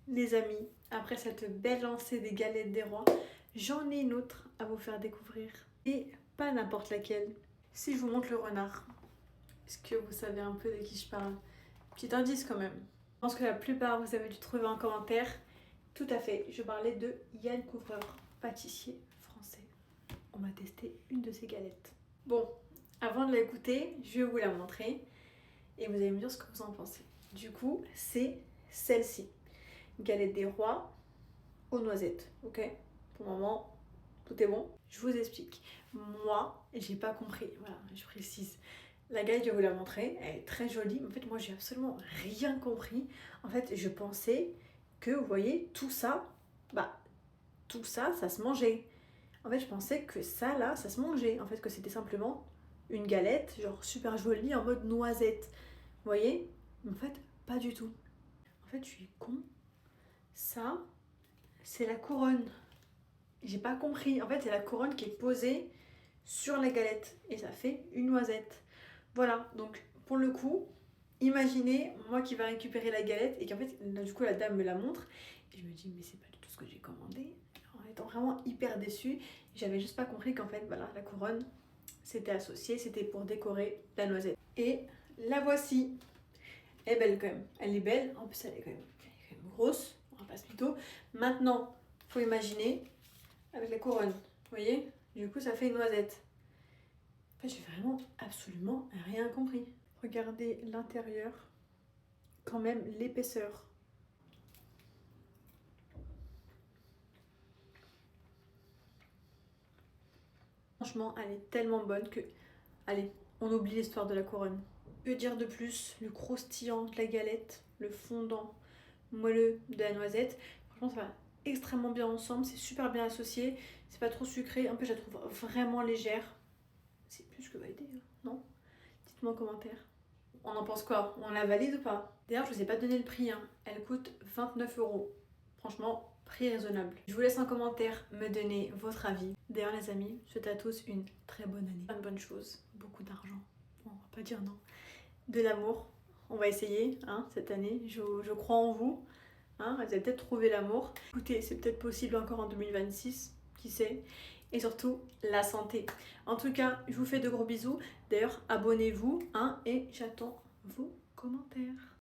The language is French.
les amis, après cette belle lancée des galettes des rois, j'en ai une autre à vous faire découvrir. Et pas n'importe laquelle. Si je vous montre le renard, est-ce que vous savez un peu de qui je parle? Petit indice quand même. Je pense que la plupart vous avez dû trouver en commentaire. Tout à fait, je parlais de Yann Couvreur, pâtissier français. On va tester une de ses galettes. Bon, avant de la goûter, je vais vous la montrer et vous allez me dire ce que vous en pensez. Du coup, c'est celle-ci. Galette des rois aux noisettes, ok? Pour le moment, tout est bon. Je vous explique. Moi, j'ai pas compris, voilà, je précise. La galette, je vais vous la montrer, elle est très jolie, mais en fait, moi, j'ai absolument rien compris. En fait, je pensais que, vous voyez, tout ça, tout ça, ça se mangeait. En fait, je pensais que ça, là, ça se mangeait. En fait, que c'était simplement une galette, genre super jolie, en mode noisette. Vous voyez? Mais en fait, pas du tout. En fait, je suis con. Ça, c'est la couronne. J'ai pas compris. En fait, c'est la couronne qui est posée sur la galette. Et ça fait une noisette. Voilà. Donc, pour le coup, imaginez, moi qui va récupérer la galette et qu'en fait, là, du coup, la dame me la montre. Et je me dis, mais c'est pas du tout ce que j'ai commandé. En étant vraiment hyper déçue, j'avais juste pas compris qu'en fait, voilà, la couronne, c'était associé, c'était pour décorer la noisette. Et la voici. Elle est belle quand même. Elle est belle. En plus, elle est quand même grosse. On va pas se mytho. Maintenant, faut imaginer avec la couronne. Vous voyez? Du coup, ça fait une noisette. En fait, j'ai vraiment absolument rien compris. Regardez l'intérieur. Quand même, l'épaisseur. Franchement, elle est tellement bonne que... Allez, on oublie l'histoire de la couronne. Que dire de plus? Le croustillant de la galette, le fondant moelleux de la noisette. Franchement, ça va extrêmement bien ensemble. C'est super bien associé. C'est pas trop sucré. En plus, je la trouve vraiment légère. C'est plus que validé, hein, non? Dites-moi en commentaire. On en pense quoi? On la valide ou pas? D'ailleurs, je vous ai pas donné le prix, hein. Elle coûte 29 €. Franchement, prix raisonnable. Je vous laisse en commentaire me donner votre avis. D'ailleurs, les amis, je souhaite à tous une très bonne année. Plein de bonnes choses, beaucoup d'argent. On va pas dire non. De l'amour. On va essayer, hein, cette année. Je crois en vous. Hein, vous allez peut-être trouver l'amour. Écoutez, c'est peut-être possible encore en 2026, qui sait. Et surtout, la santé. En tout cas, je vous fais de gros bisous. D'ailleurs, abonnez-vous, hein, et j'attends vos commentaires.